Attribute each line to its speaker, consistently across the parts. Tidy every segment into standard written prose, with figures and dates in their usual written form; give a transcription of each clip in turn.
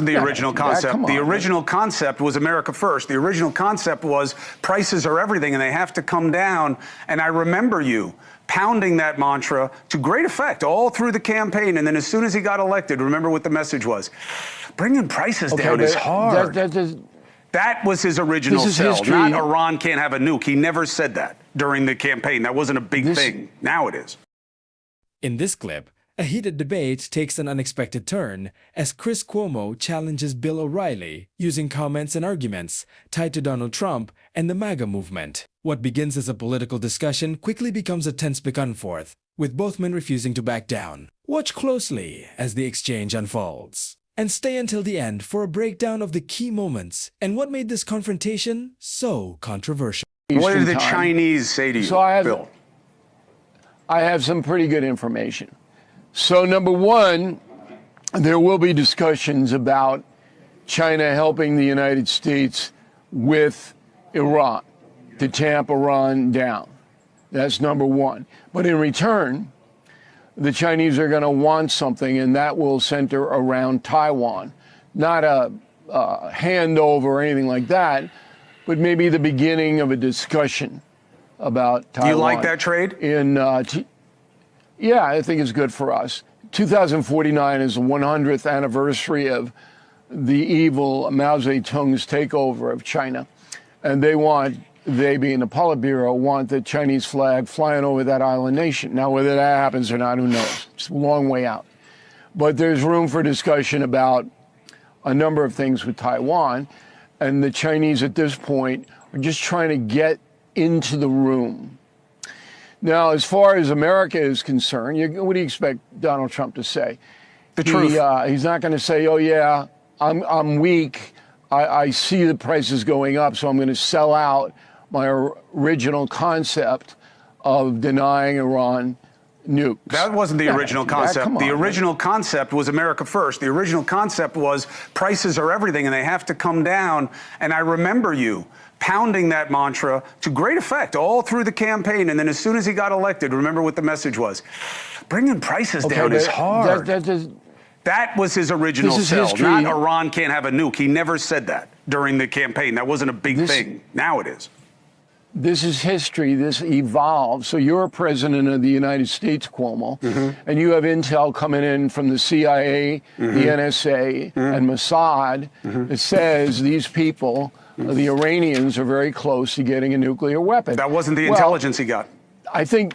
Speaker 1: The original concept. The original concept was America first. The original concept was prices are everything and they have to come down. And I remember you pounding that mantra to great effect all through the campaign. And then as soon as he got elected, remember what the message was? Bringing prices down is hard. That was his original sell. Not Iran can't have a nuke. He never said that during the campaign. That wasn't a big thing. Now it is.
Speaker 2: In this clip, a heated debate takes an unexpected turn as Chris Cuomo challenges Bill O'Reilly using comments and arguments tied to Donald Trump and the MAGA movement. What begins as a political discussion quickly becomes a tense back and forth, with both men refusing to back down. Watch closely as the exchange unfolds. And stay until the end for a breakdown of the key moments and what made this confrontation so controversial.
Speaker 1: What did the Chinese say to you, Bill?
Speaker 3: I have some pretty good information. So number one, there will be discussions about China helping the United States with Iran to tamp Iran down. That's number one. But in return, the Chinese are going to want something, and that will center around Taiwan. Not a handover or anything like that, but maybe the beginning of a discussion about Taiwan.
Speaker 1: Do you like that trade?
Speaker 3: Yeah, I think it's good for us. 2049 is the 100th anniversary of the evil Mao Zedong's takeover of China. And they being the Politburo, want the Chinese flag flying over that island nation. Now, whether that happens or not, who knows? It's a long way out. But there's room for discussion about a number of things with Taiwan. And the Chinese at this point are just trying to get into the room. Now, as far as America is concerned, what do you expect Donald Trump to say?
Speaker 1: The truth.
Speaker 3: He's not going to say, oh, yeah, I'm weak. I see the prices going up, so I'm going to sell out my original concept of denying Iran nukes.
Speaker 1: That wasn't the original concept. The original concept was America first. The original concept was prices are everything and they have to come down. And I remember you pounding that mantra to great effect all through the campaign. And then as soon as he got elected, remember what the message was? Bringing prices down is hard. That was his original sell. Not Iran can't have a nuke. He never said that during the campaign. That wasn't a big thing. Now it is.
Speaker 3: This is history. This evolved. So you're a president of the United States, Cuomo, and you have intel coming in from the CIA, the NSA, and Mossad that says these people, the Iranians, are very close to getting a nuclear weapon.
Speaker 1: That wasn't the intelligence he got.
Speaker 3: I think,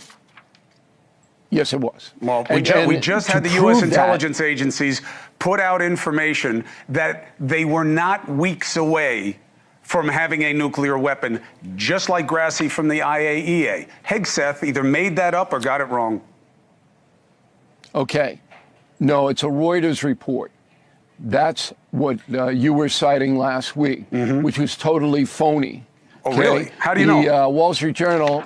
Speaker 3: yes, it was.
Speaker 1: Well, we just had the U.S. intelligence agencies put out information that they were not weeks away from having a nuclear weapon, just like Grassi from the IAEA. Hegseth either made that up or got it wrong.
Speaker 3: Okay. No, it's a Reuters report. That's what you were citing last week, which was totally phony.
Speaker 1: Oh, really? How do you know?
Speaker 3: The Wall Street Journal,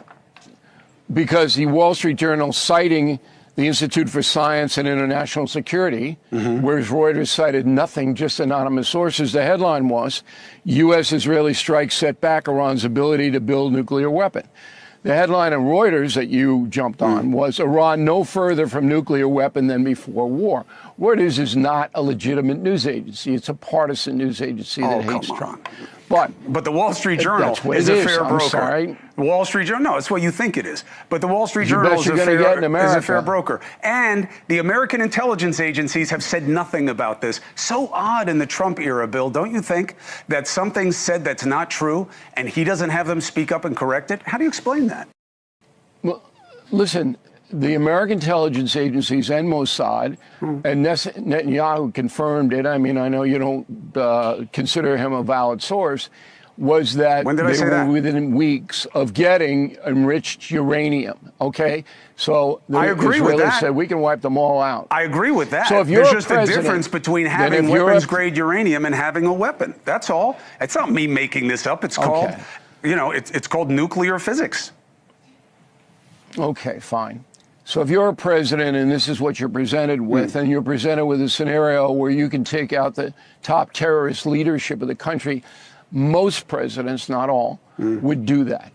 Speaker 3: because the Wall Street Journal citing the Institute for Science and International Security, whereas Reuters cited nothing, just anonymous sources. The headline was, U.S.-Israeli strike set back Iran's ability to build nuclear weapon. The headline in Reuters that you jumped on was, Iran no further from nuclear weapon than before war. Reuters is not a legitimate news agency. It's a partisan news agency that hates Trump.
Speaker 1: But the Wall Street Journal is a fair broker. The Wall Street Journal, no, it's what you think it is. But the Wall Street Journal is a fair broker. And the American intelligence agencies have said nothing about this. So odd in the Trump era, Bill, don't you think, that something's said that's not true and he doesn't have them speak up and correct it? How do you explain that?
Speaker 3: Well, listen, the American intelligence agencies and Mossad, and Netanyahu confirmed it. I mean, I know you don't consider him a valid source, was that
Speaker 1: when did I say
Speaker 3: they
Speaker 1: that?
Speaker 3: were within weeks of getting enriched uranium. Okay, so the Israelis said we can wipe them all out.
Speaker 1: I agree with that.
Speaker 3: So if you're
Speaker 1: There's just a difference between having weapons-grade uranium and having a weapon. That's all. It's not me making this up. It's called, it's called nuclear physics.
Speaker 3: Okay, fine. So if you're a president and this is what you're presented with, and you're presented with a scenario where you can take out the top terrorist leadership of the country, most presidents, not all, would do that.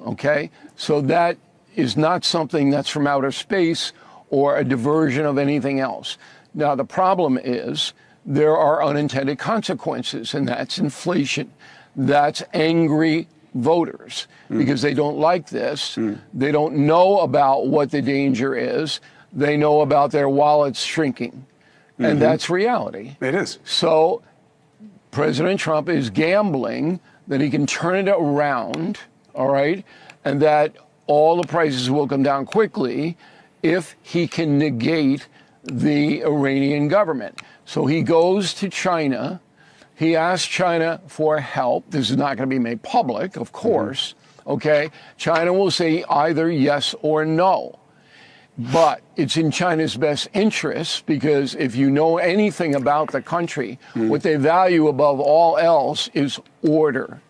Speaker 3: Okay? So that is not something that's from outer space or a diversion of anything else. Now, the problem is there are unintended consequences, and that's inflation. That's angry voters because they don't like this. They don't know about what the danger is. They know about their wallets shrinking. And that's reality.
Speaker 1: It is.
Speaker 3: So President Trump is gambling that he can turn it around, all right, and that all the prices will come down quickly if he can negate the Iranian government. So he goes to China. He asks China for help. This is not going to be made public, of course, okay? China will say either yes or no. But it's in China's best interest because if you know anything about the country, what they value above all else is order.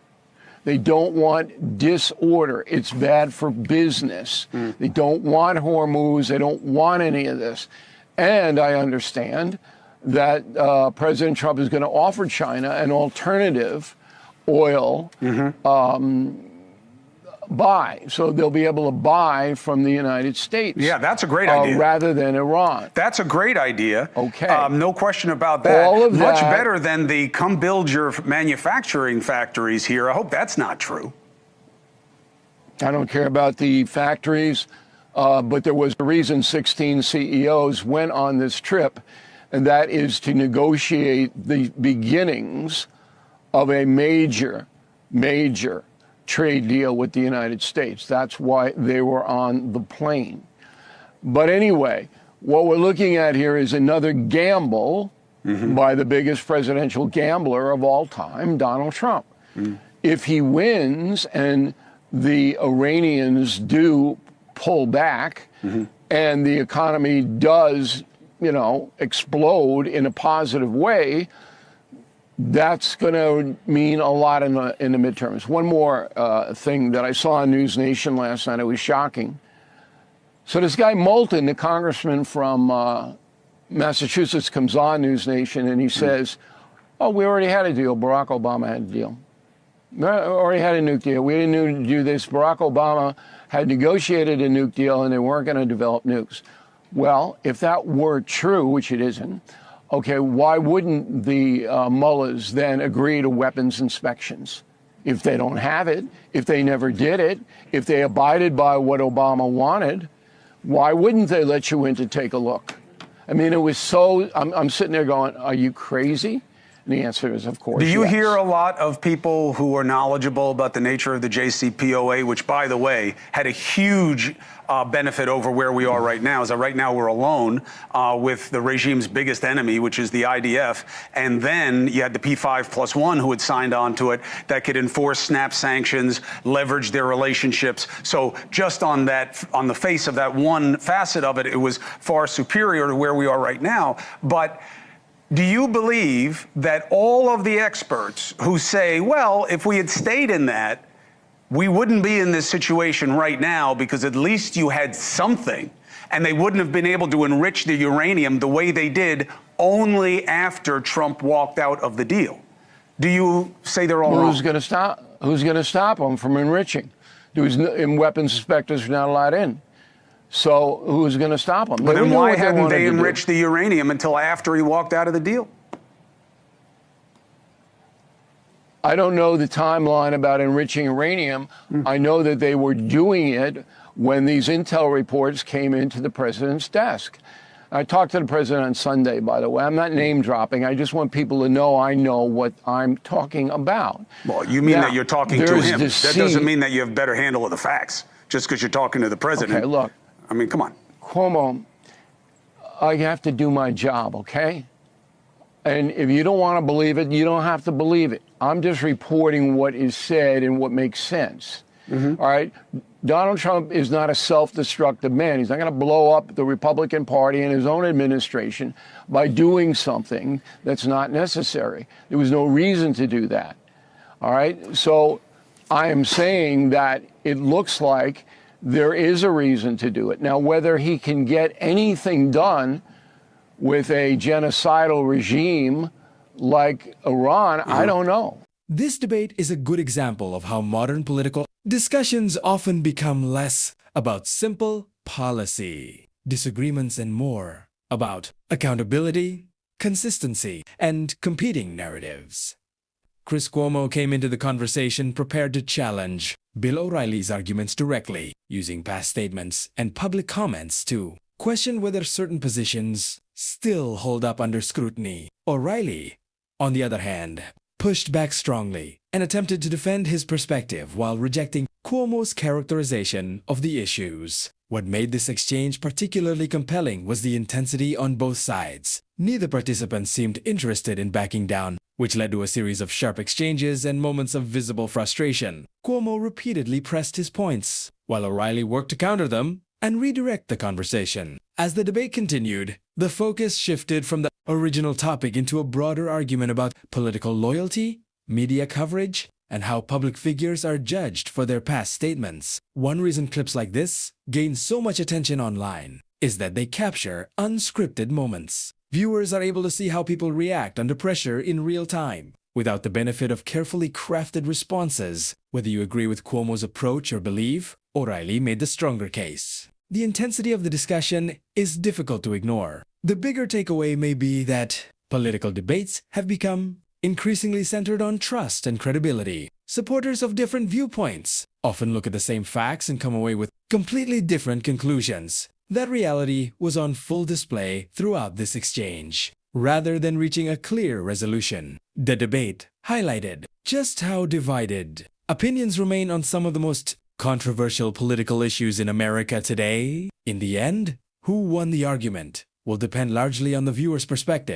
Speaker 3: They don't want disorder. It's bad for business. They don't want Hormuz. They don't want any of this. And I understand that President Trump is going to offer China an alternative oil buy. So they'll be able to buy from the United States.
Speaker 1: Yeah, that's a great idea.
Speaker 3: Rather than Iran.
Speaker 1: That's a great idea.
Speaker 3: Okay.
Speaker 1: No question about that.
Speaker 3: All of
Speaker 1: Much
Speaker 3: that,
Speaker 1: better than the come build your manufacturing factories here. I hope that's not true.
Speaker 3: I don't care about the factories, but there was a reason 16 CEOs went on this trip, and that is to negotiate the beginnings of a major trade deal with the United States. That's why they were on the plane. But anyway, what we're looking at here is another gamble by the biggest presidential gambler of all time, Donald Trump. If he wins and the Iranians do pull back and the economy does, explode in a positive way, that's going to mean a lot in the midterms. One more thing that I saw on News Nation last night, it was shocking. So this guy Moulton, the congressman from Massachusetts, comes on News Nation and he says, oh, we already had a deal. Barack Obama had a deal. We already had a nuke deal. We didn't need to do this. Barack Obama had negotiated a nuke deal and they weren't going to develop nukes. Well, if that were true, which it isn't, okay, why wouldn't the mullahs then agree to weapons inspections? If they don't have it, if they never did it, if they abided by what Obama wanted, why wouldn't they let you in to take a look? I mean, it was so, I'm sitting there going, are you crazy? And the answer is, of course,
Speaker 1: Do you
Speaker 3: yes.
Speaker 1: hear a lot of people who are knowledgeable about the nature of the JCPOA, which, by the way, had a huge benefit over where we are right now, is that right now we're alone with the regime's biggest enemy, which is the IDF. And then you had the P5+1 who had signed on to it that could enforce snap sanctions, leverage their relationships. So just on that, on the face of that one facet of it, it was far superior to where we are right now. But do you believe that all of the experts who say, well, if we had stayed in that, we wouldn't be in this situation right now because at least you had something, and they wouldn't have been able to enrich the uranium the way they did only after Trump walked out of the deal? Do you say they're all wrong?
Speaker 3: Who's going to stop? Who's going to stop them from enriching? And weapons inspectors are not allowed in. So who's going to stop them?
Speaker 1: But then why hadn't they enriched the uranium until after he walked out of the deal?
Speaker 3: I don't know the timeline about enriching uranium. I know that they were doing it when these intel reports came into the president's desk. I talked to the president on Sunday, by the way. I'm not name dropping. I just want people to know I know what I'm talking about.
Speaker 1: Well, you mean that you're talking to him.
Speaker 3: Deceit.
Speaker 1: That doesn't mean that you have a better handle of the facts just because you're talking to the president.
Speaker 3: Okay, look.
Speaker 1: I mean, come on.
Speaker 3: Cuomo, I have to do my job, okay? And if you don't want to believe it, you don't have to believe it. I'm just reporting what is said and what makes sense. All right? Donald Trump is not a self-destructive man. He's not going to blow up the Republican Party and his own administration by doing something that's not necessary. There was no reason to do that. All right? So I am saying that it looks like there is a reason to do it. Now, whether he can get anything done with a genocidal regime like Iran, I don't know.
Speaker 2: This debate is a good example of how modern political discussions often become less about simple policy, disagreements, and more about accountability, consistency, and competing narratives. Chris Cuomo came into the conversation prepared to challenge Bill O'Reilly's arguments directly, using past statements and public comments to question whether certain positions still hold up under scrutiny. O'Reilly, on the other hand, pushed back strongly and attempted to defend his perspective while rejecting Cuomo's characterization of the issues. What made this exchange particularly compelling was the intensity on both sides. Neither participant seemed interested in backing down, which led to a series of sharp exchanges and moments of visible frustration. Cuomo repeatedly pressed his points, while O'Reilly worked to counter them and redirect the conversation. As the debate continued, the focus shifted from the original topic into a broader argument about political loyalty, media coverage, and how public figures are judged for their past statements. One reason clips like this gain so much attention online is that they capture unscripted moments. Viewers are able to see how people react under pressure in real time, without the benefit of carefully crafted responses. Whether you agree with Cuomo's approach or believe, O'Reilly made the stronger case. The intensity of the discussion is difficult to ignore. The bigger takeaway may be that political debates have become increasingly centered on trust and credibility. Supporters of different viewpoints often look at the same facts and come away with completely different conclusions. That reality was on full display throughout this exchange. Rather than reaching a clear resolution, the debate highlighted just how divided opinions remain on some of the most controversial political issues in America today. In the end, who won the argument will depend largely on the viewer's perspective.